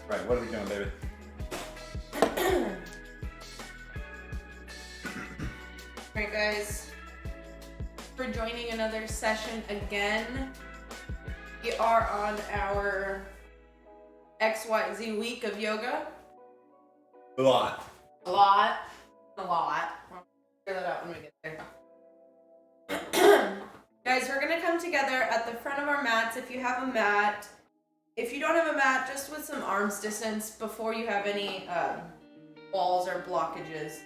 Right, what are we doing, baby? Alright guys, we're joining another session again. We are on our XYZ week of yoga. A lot. A lot. I'll figure that out when we get there. Guys, we're gonna come together at the front of our mats if you have a mat. If you don't have a mat, just with some arm's distance before you have any walls or blockages.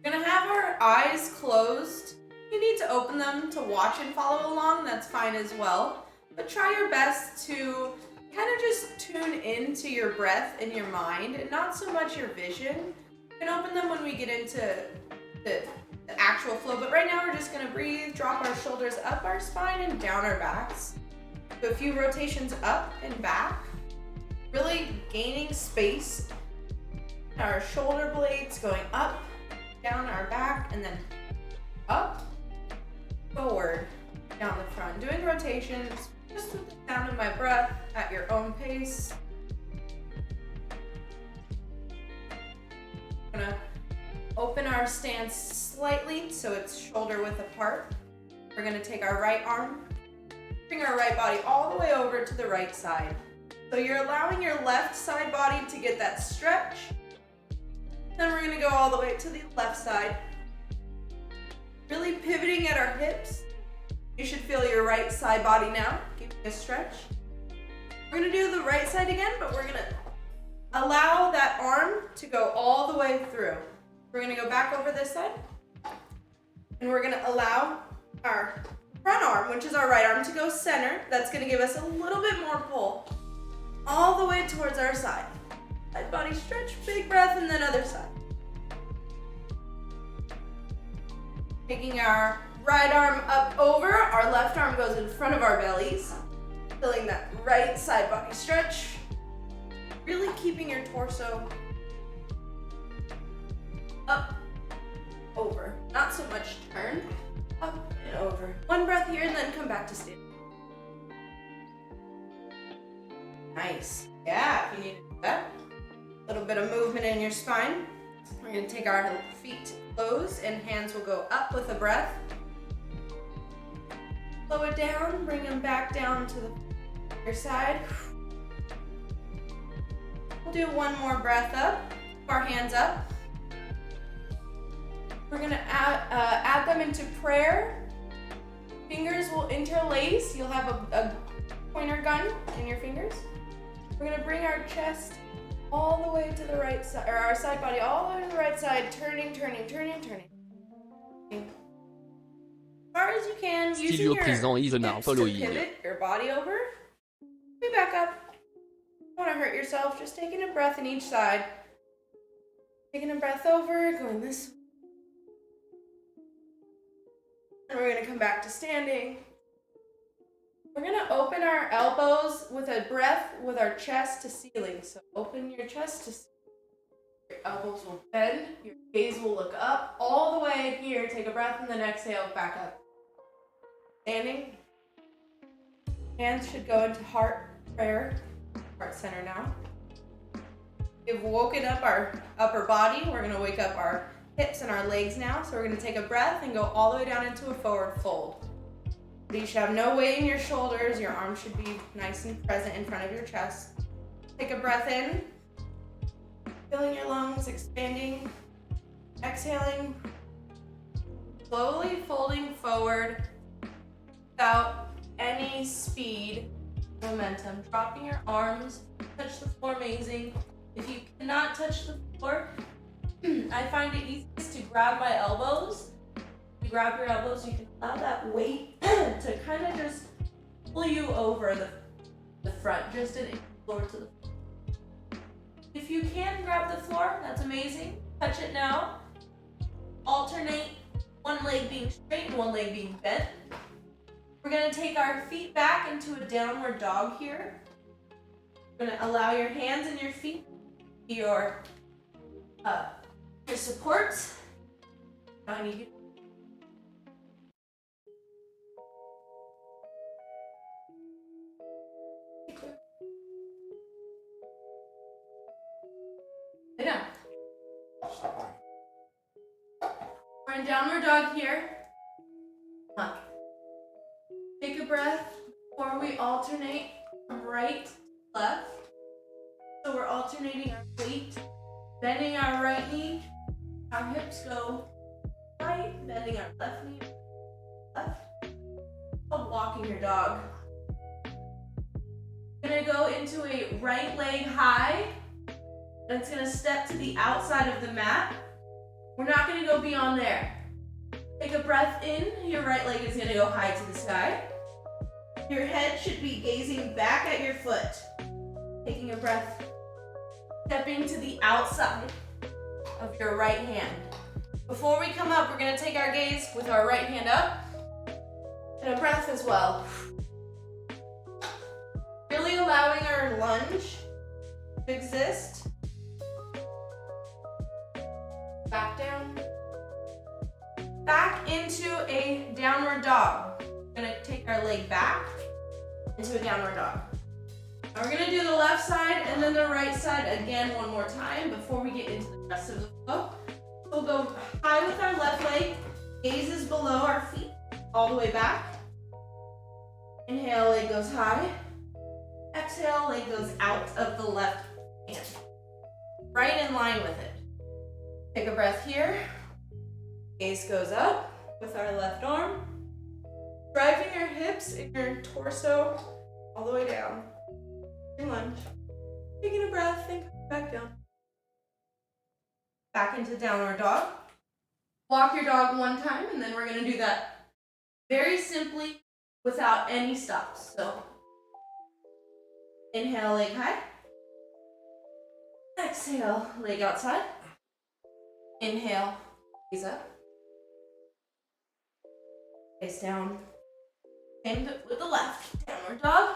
We're gonna have our eyes closed. You need to open them to watch and follow along, that's fine as well. But try your best to kind of just tune into your breath and your mind and not so much your vision. You can open them when we get into the actual flow, but right now we're just gonna breathe, drop our shoulders up our spine and down our backs. Do a few rotations up and back, really gaining space. Our shoulder blades going up, down our back, and then up, forward, down the front. Doing rotations just with the sound of my breath at your own pace. I'm gonna open our stance slightly so it's shoulder width apart. We're gonna take our right arm, bring our right body all the way over to the right side. So you're allowing your left side body to get that stretch. Then we're gonna go all the way to the left side. Really pivoting at our hips. You should feel your right side body now, giving a stretch. We're gonna do the right side again, but we're gonna allow that arm to go all the way through. We're gonna go back over this side. And we're gonna allow our front arm, which is our right arm, to go center. That's gonna give us a little bit more pull. All the way towards our side. Side body stretch, big breath, and then other side. Taking our right arm up over, our left arm goes in front of our bellies. Feeling that right side body stretch. Really keeping your torso up, over. Not so much turn, up and over. One breath here and then come back to standing. Nice. Yeah, if you need to do that. A little bit of movement in your spine. We're gonna take our feet closed and hands will go up with a breath. Slow it down, bring them back down to the other side. We'll do one more breath up, our hands up. We're gonna add them into prayer. Fingers will interlace. You'll have a pointer gun in your fingers. We're gonna bring our chest all the way to the right side, or our side body all the way to the right side, turning. As far as you can, using Studio your présent hips Isonar, to follow il. pivot your body over. Be back up. Don't want to hurt yourself. Just taking a breath in each side. Taking a breath over, going this way. And we're gonna come back to standing. We're gonna open our elbows with a breath with our chest to ceiling. So open your chest to ceiling. Your elbows will bend, your gaze will look up all the way here. Take a breath and then exhale back up. Standing. Hands should go into heart prayer, heart center now. We've woken up our upper body. We're gonna wake up our hips and our legs now. So we're gonna take a breath and go all the way down into a forward fold. You should have no weight in your shoulders. Your arms should be nice and present in front of your chest. Take a breath in. Filling your lungs, expanding. Exhaling. Slowly folding forward without any speed, momentum. Dropping your arms. Touch the floor, amazing. If you cannot touch the floor, I find it easiest to grab my elbows. You grab your elbows, you can allow that weight to kind of just pull you over the front, just an floor to the floor. If you can grab the floor, that's amazing. Touch it now. Alternate one leg being straight and one leg being bent. We're gonna take our feet back into a downward dog here. We're gonna allow your hands and your feet be your supports. Now I need you. We're in downward dog here. Up. Take a breath before we alternate from right to left. So we're alternating our weight, bending our right knee, our hips go right, bending our left knee, left. Walking your dog. You're gonna go into a right leg high, and it's gonna step to the outside of the mat. We're not gonna go beyond there. Take a breath in, your right leg is gonna go high to the sky. Your head should be gazing back at your foot. Taking a breath, stepping to the outside of your right hand. Before we come up, we're gonna take our gaze with our right hand up, and a breath as well. Really allowing our lunge to exist. Back down. Back into a downward dog. We're gonna take our leg back into a downward dog. Now we're gonna do the left side and then the right side again one more time before we get into the rest of the flow. We'll go high with our left leg, gaze is below our feet, all the way back. Inhale, leg goes high. Exhale, leg goes out of the left hand. Right in line with it. Take a breath here. Gaze goes up with our left arm. Driving your hips and your torso all the way down. In lunge. Taking a breath and come back down. Back into downward dog. Walk your dog one time, and then we're gonna do that very simply without any stops. So inhale, leg high. Exhale, leg outside. Inhale, gaze up. Face down. Same with the left. Downward dog.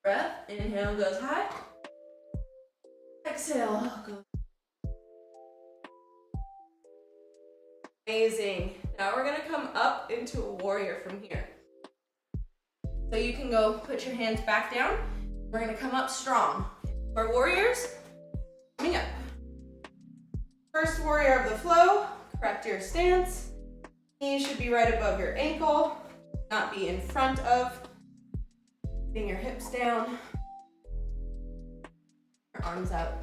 Breath. Inhale goes high. Exhale goes. Amazing. Now we're gonna come up into a warrior from here. So you can go put your hands back down. We're gonna come up strong. Our warriors, coming up. First warrior of the flow, correct your stance. Knees should be right above your ankle, not be in front of. Bring your hips down. Your arms out.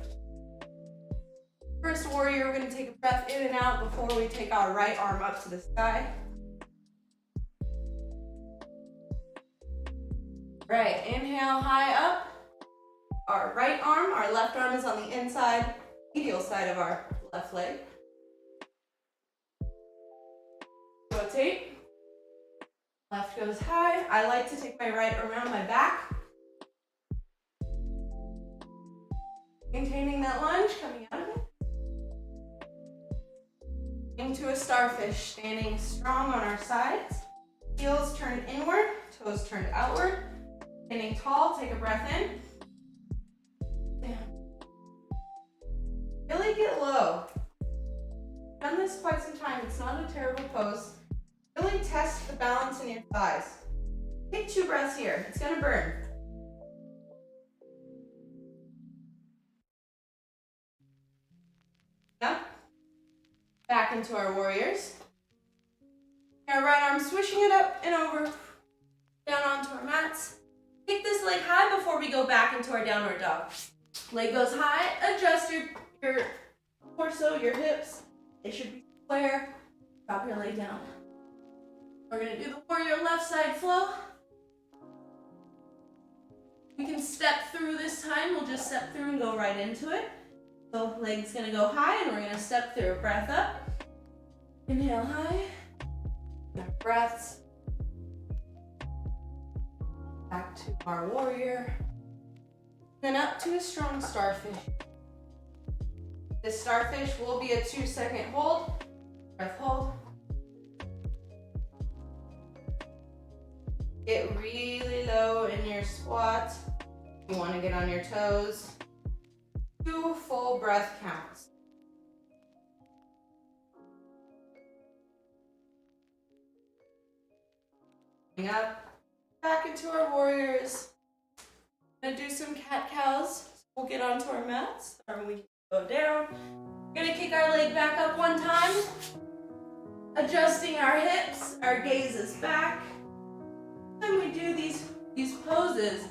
First warrior, we're gonna take a breath in and out before we take our right arm up to the sky. Right, inhale high up. Our right arm, our left arm is on the inside, medial side of our left leg. Rotate. Left goes high. I like to take my right around my back. Maintaining that lunge, coming out of it. Into a starfish, standing strong on our sides. Heels turned inward, toes turned outward. Standing tall, take a breath in. Down. Really get low. Done this quite some time, it's not a terrible pose. Really test the balance in your thighs. Take 2 breaths here, it's gonna burn. Up. Back into our warriors. Our right arm swishing it up and over. Down onto our mats. Take this leg high before we go back into our downward dog. Leg goes high, adjust your torso, your hips. They should be square. Drop your leg down. We're gonna do the warrior left side flow. We can step through this time. We'll just step through and go right into it. So leg's gonna go high and we're gonna step through. Breath up. Inhale high. Breaths. Back to our warrior. Then up to a strong starfish. This starfish will be a 2-second hold. Breath hold. Get really low in your squat. You want to get on your toes. 2 full breath counts. Up, back into our warriors. Gonna do some cat cows. We'll get onto our mats, or we go down. We're gonna kick our leg back up one time, adjusting our hips, our gaze is back. When we do these poses,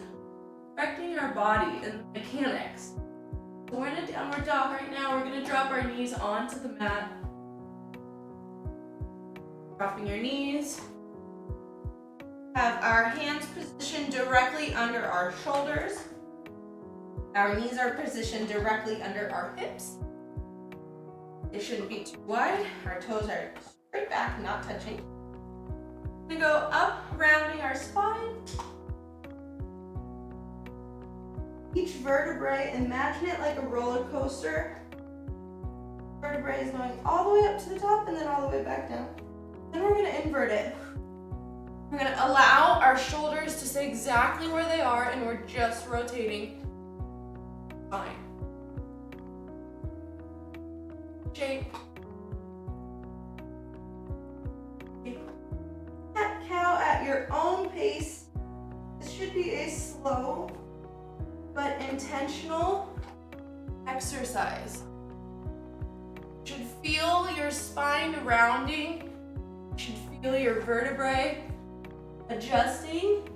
affecting our body and the mechanics. So we're in a downward dog right now. We're gonna drop our knees onto the mat. Dropping your knees. Have our hands positioned directly under our shoulders. Our knees are positioned directly under our hips. They shouldn't be too wide. Our toes are straight back, not touching. We're gonna go up, rounding our spine. Each vertebrae, imagine it like a roller coaster. Vertebrae is going all the way up to the top and then all the way back down. Then we're gonna invert it. We're gonna allow our shoulders to stay exactly where they are, and we're just rotating. Fine. Shape. Cat cow at your own pace. This should be a slow but intentional exercise. You should feel your spine rounding. You should feel your vertebrae adjusting.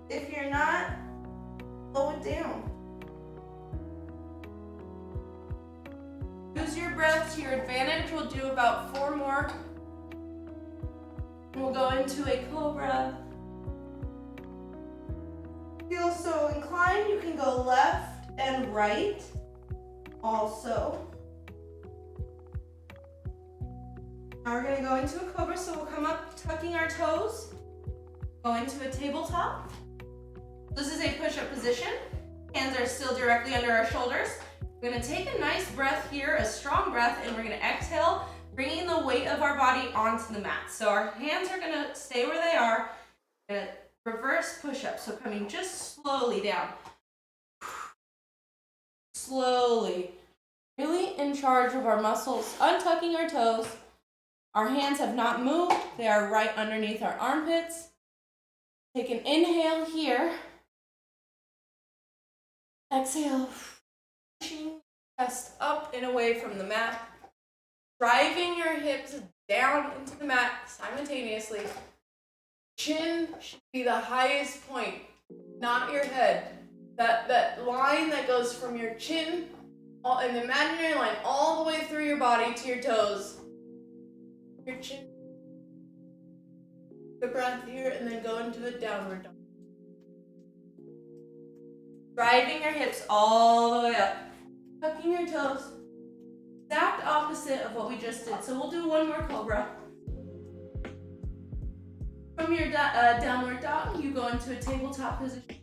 If you're not, slow it down. Use your breath to your advantage. We'll do about 4 more. We'll go into a cobra. Feel so inclined, you can go left and right also. Now we're gonna go into a cobra, so we'll come up tucking our toes, go into a tabletop. This is a push-up position. Hands are still directly under our shoulders. We're gonna take a nice breath here, a strong breath, and we're gonna exhale, bringing the weight of our body onto the mat. So our hands are gonna stay where they are. We're gonna reverse push-up, so coming just slowly down. Slowly. Really in charge of our muscles, untucking our toes. Our hands have not moved. They are right underneath our armpits. Take an inhale here. Exhale. Pushing chest up and away from the mat. Driving your hips down into the mat simultaneously. Chin should be the highest point, not your head. That line that goes from your chin, an imaginary line, all the way through your body to your toes. Your chin. The breath here, and then go into a downward dog. Driving your hips all the way up. Tucking your toes. Exact opposite of what we just did. So we'll do one more cobra. From your downward dog, you go into a tabletop position.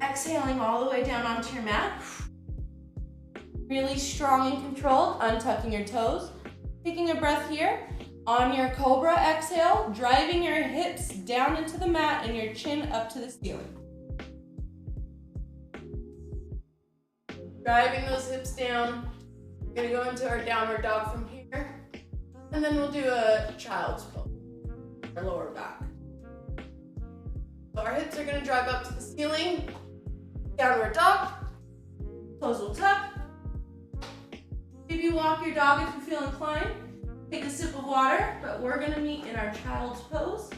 Exhaling all the way down onto your mat. Really strong and controlled, untucking your toes. Taking a breath here. On your cobra exhale, driving your hips down into the mat and your chin up to the ceiling. Driving those hips down. We're gonna go into our downward dog from here. And then we'll do a child's pose, our lower back. So our hips are gonna drive up to the ceiling. Downward dog. Toes will tuck. Maybe walk your dog if you feel inclined. Take a sip of water, but we're gonna meet in our child's pose.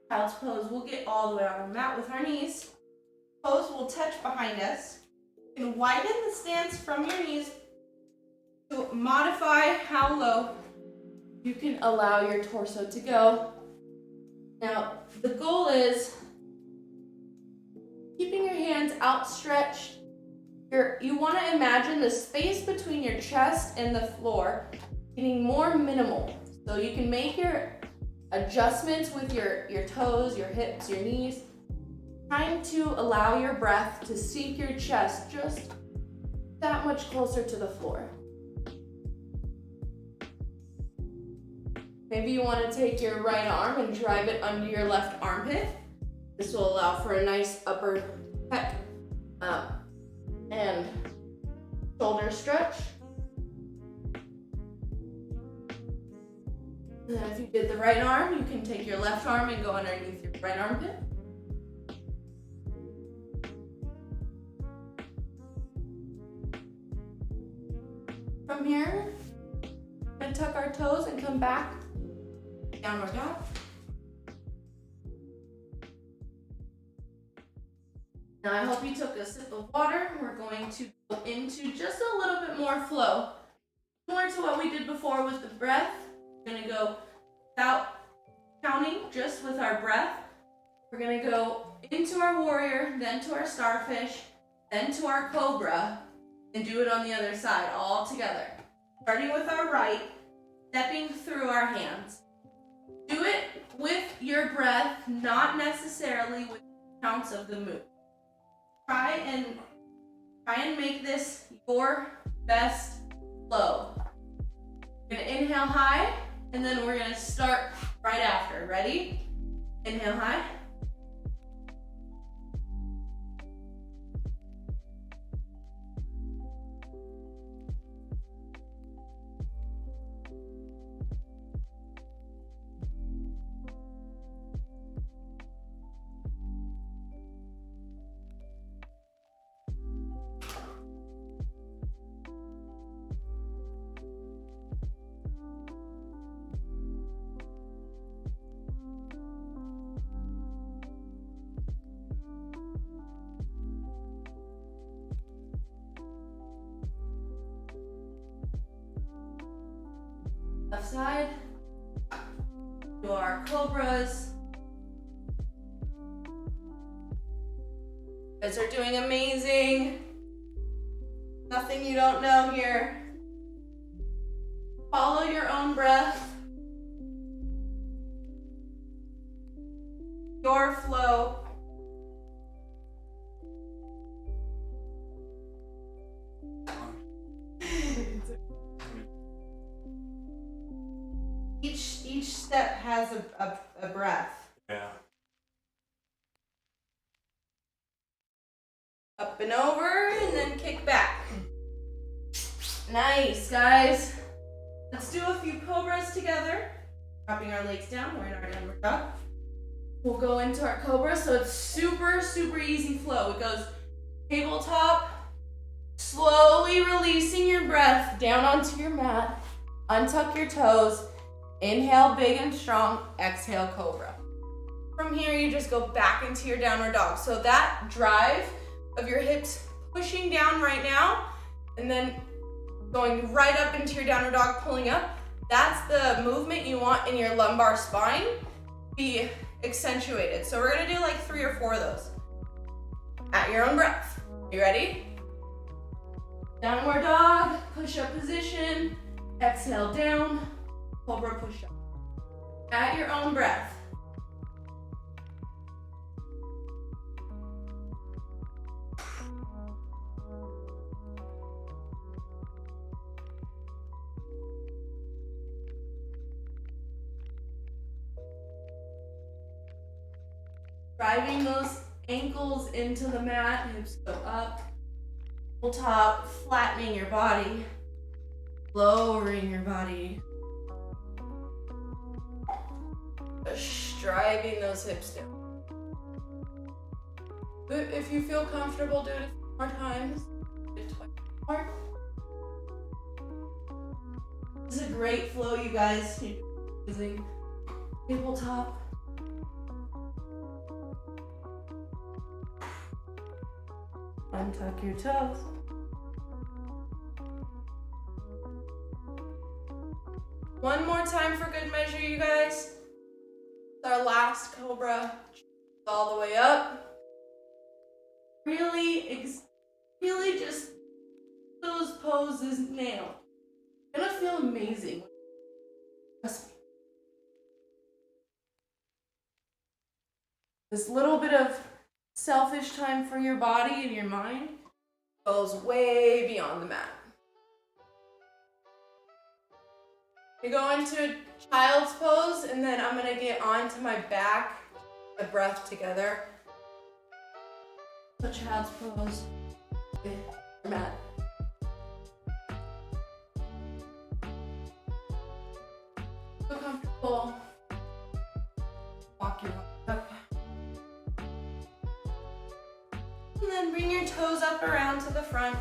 Child's pose, we'll get all the way on the mat with our knees. Pose will touch behind us. You can widen the stance from your knees to modify how low you can allow your torso to go. Now, the goal is keeping your hands outstretched. You want to imagine the space between your chest and the floor getting more minimal. So you can make your adjustments with your toes, your hips, your knees, trying to allow your breath to sink your chest just that much closer to the floor. Maybe you want to take your right arm and drive it under your left armpit. This will allow for a nice upper pec and shoulder stretch. And then if you did the right arm, you can take your left arm and go underneath your right armpit. From here, and tuck our toes and come back, downward dog. Now I hope you took a sip of water. We're going to go into just a little bit more flow. Similar to what we did before with the breath. We're gonna go without counting, just with our breath. We're gonna go into our warrior, then to our starfish, then to our cobra, and do it on the other side, all together. Starting with our right, stepping through our hands. Do it with your breath, not necessarily with counts of the move. Try and make this your best flow. We're gonna inhale high, and then we're gonna start right after. Ready? Inhale high. Left side. Do our cobras. You guys are doing amazing. Nothing you don't know here. Follow your own breath. Your flow. Each step has a breath. Yeah. Up and over, and then kick back. Nice, guys. Let's do a few cobras together. Dropping our legs down, we're in our downward dog. We'll go into our cobra, so it's super, super easy flow. It goes tabletop, slowly releasing your breath down onto your mat. Untuck your toes. Inhale big and strong, exhale cobra. From here, you just go back into your downward dog. So that drive of your hips pushing down right now, and then going right up into your downward dog, pulling up, that's the movement you want in your lumbar spine be accentuated. So we're gonna do like 3 or 4 of those. At your own breath. You ready? Downward dog, push up position, exhale down, cobra push up. At your own breath. Driving those ankles into the mat, hips go up, full top, flattening your body, lowering your body. Just driving those hips down. If you feel comfortable, do it a few more times. Do it twice more. This is a great flow, you guys. Using tabletop. Untuck your toes. One more time for good measure, you guys. It's our last cobra. All the way up. Really just those poses nailed. You're gonna feel amazing. Trust me. This little bit of selfish time for your body and your mind goes way beyond the mat. You go into a child's pose, and then I'm gonna get onto my back, my breath together. So child's pose, okay, mat. Feel comfortable. Walk your body up. And then bring your toes up around to the front.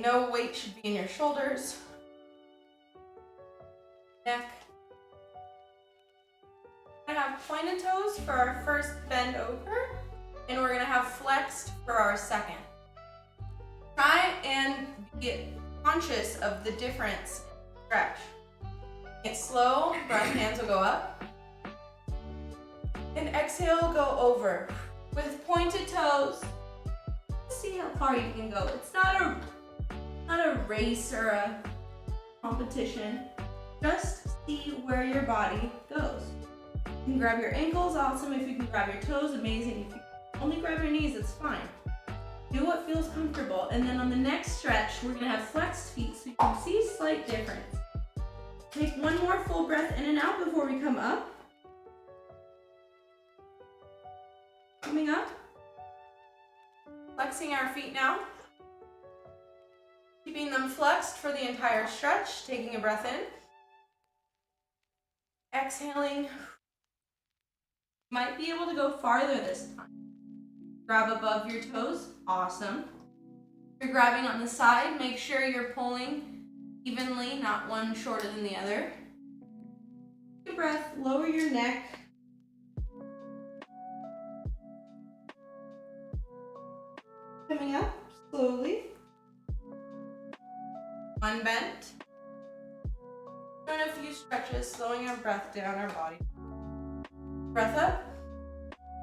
No weight should be in your shoulders, neck. We're gonna have pointed toes for our first bend over, and we're gonna have flexed for our second. Try and be conscious of the difference in stretch. It's slow, breath hands will go up. And exhale, go over. With pointed toes, see how far you can go. It's not a race or a competition. Just see where your body goes. You can grab your ankles, awesome. If you can grab your toes, amazing. If you can only grab your knees, it's fine. Do what feels comfortable. And then on the next stretch, we're gonna have flexed feet so you can see slight difference. Take one more full breath in and out before we come up. Coming up. Flexing our feet now. Keeping them flexed for the entire stretch, taking a breath in. Exhaling. Might be able to go farther this time. Grab above your toes, awesome. If you're grabbing on the side, make sure you're pulling evenly, not one shorter than the other. Take a breath, lower your neck. Coming up slowly. Unbent. And a few stretches, slowing our breath down our body. Breath up.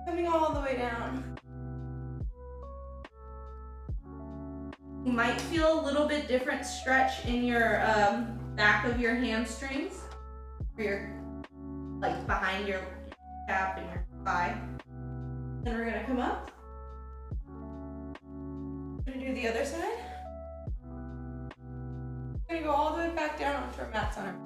Coming all the way down. You might feel a little bit different stretch in your back of your hamstrings, or your, like behind your calf and your thigh. Then we're gonna come up. We're gonna do the other side. We're gonna go all the way back down onto our mats on our.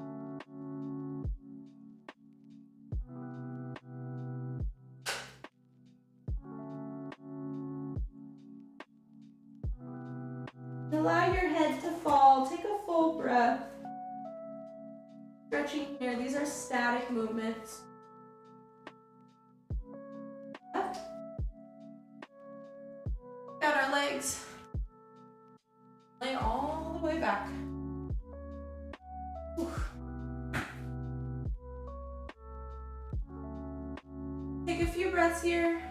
Allow your head to fall. Take a full breath. Stretching here. These are static movements. Up. Out our legs. Lay all the way back. Whew. Take a few breaths here.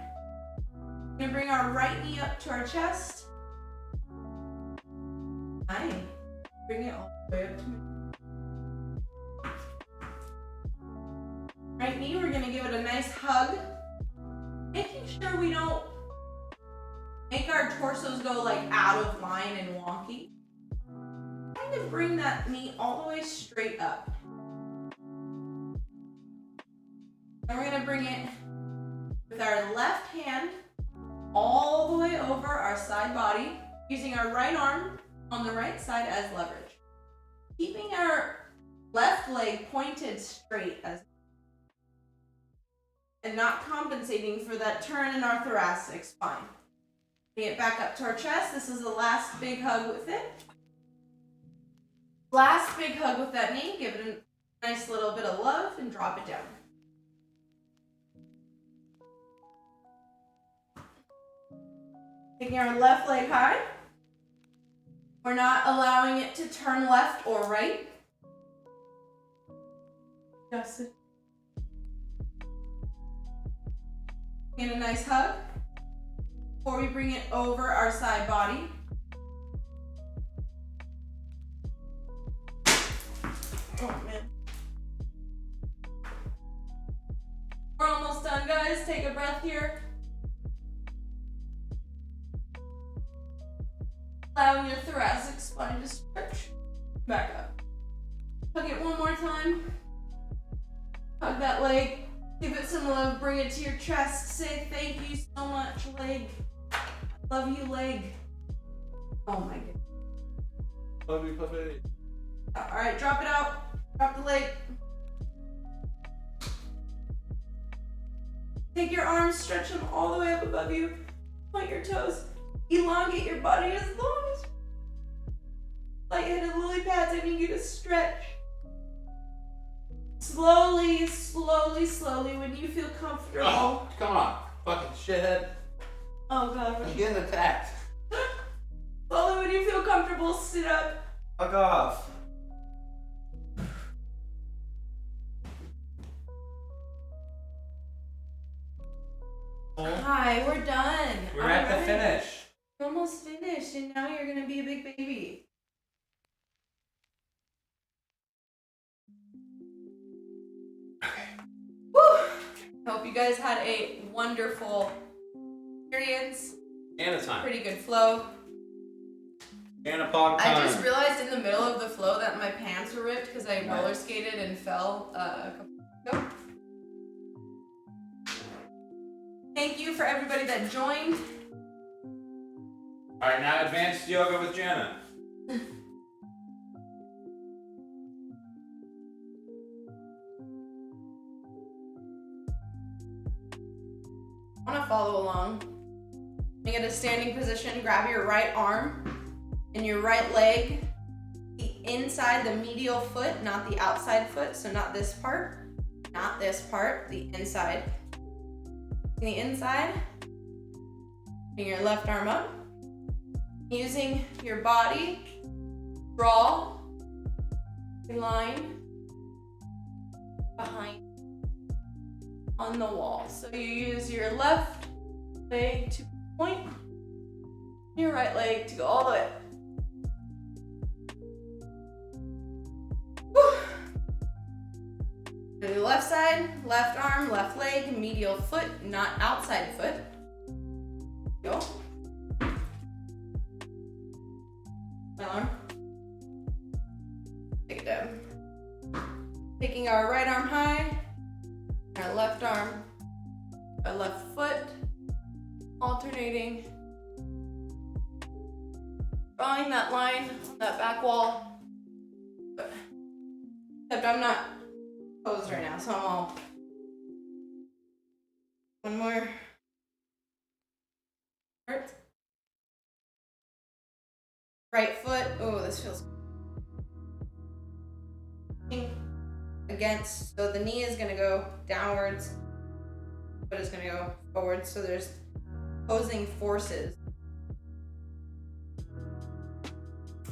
We're gonna bring our right knee up to our chest. Bring it all the way up to me. Right knee, we're gonna give it a nice hug. Making sure we don't make our torsos go like out of line and wonky. Trying to bring that knee all the way straight up. And we're gonna bring it with our left hand all the way over our side body, using our right arm on the right side as leverage. Keeping our left leg pointed straight and not compensating for that turn in our thoracic spine. Bring it back up to our chest. This is the last big hug with it. Last big hug with that knee. Give it a nice little bit of love and drop it down. Taking our left leg high. We're not allowing it to turn left or right. Just it. Get a nice hug before we bring it over our side body. Oh man. We're almost done, guys. Take a breath here. Allowing your thoracic spine to stretch. Back up. Hug it one more time. Hug that leg. Give it some love. Bring it to your chest. Say thank you so much, leg. Love you, leg. Oh my goodness. Love you, puppy. Alright, drop it out. Drop the leg. Take your arms, stretch them all the way up above you. Point your toes. Elongate your body as long as light-headed lily pads. I need you to stretch. Slowly, slowly, slowly, when you feel comfortable. Oh, come on, fucking shithead. Oh god. I'm getting attacked. Slowly, when you feel comfortable. comfortable, sit up. Fuck off. Hi, we're done. We're at the finish. We're almost finished, and now you're gonna be a big baby. Woo! Hope you guys had a wonderful experience. Janna time. Pretty good flow. Janna pog time. I just realized in the middle of the flow that my pants were ripped because I roller skated and fell a couple weeks ago. Thank you for everybody that joined. Alright, now advanced yoga with Janna. I want to follow along. You get a standing position, grab your right arm and your right leg, the inside, the medial foot, not the outside foot, so not this part, the inside. The inside, bring your left arm up, using your body, draw a line behind on the wall. So you use your left leg to point, your right leg to go all the way. Whew. To the left side, left arm, left leg, medial foot, not outside foot. Go. My arm. Take it down. Taking our right arm high, our left arm, our left foot, alternating. Drawing that line on that back wall. Except I'm not posed right now, so I'm all. One more. Right foot. Oh, this feels against. So the knee is gonna go downwards. Foot is gonna go forward. So there's opposing forces.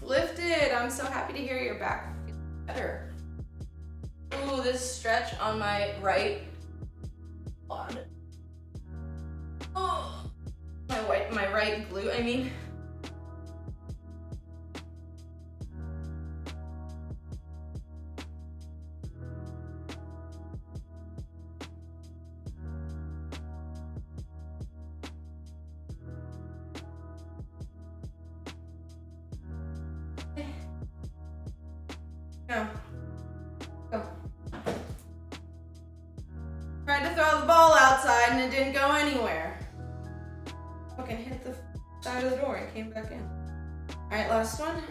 Lifted. I'm so happy to hear your back feels better. Ooh, this stretch on my right quad. Oh, my right glute. I mean. No. Go. Tried to throw the ball outside and it didn't go anywhere. Fucking hit the side of the door and came back in. Alright, last one.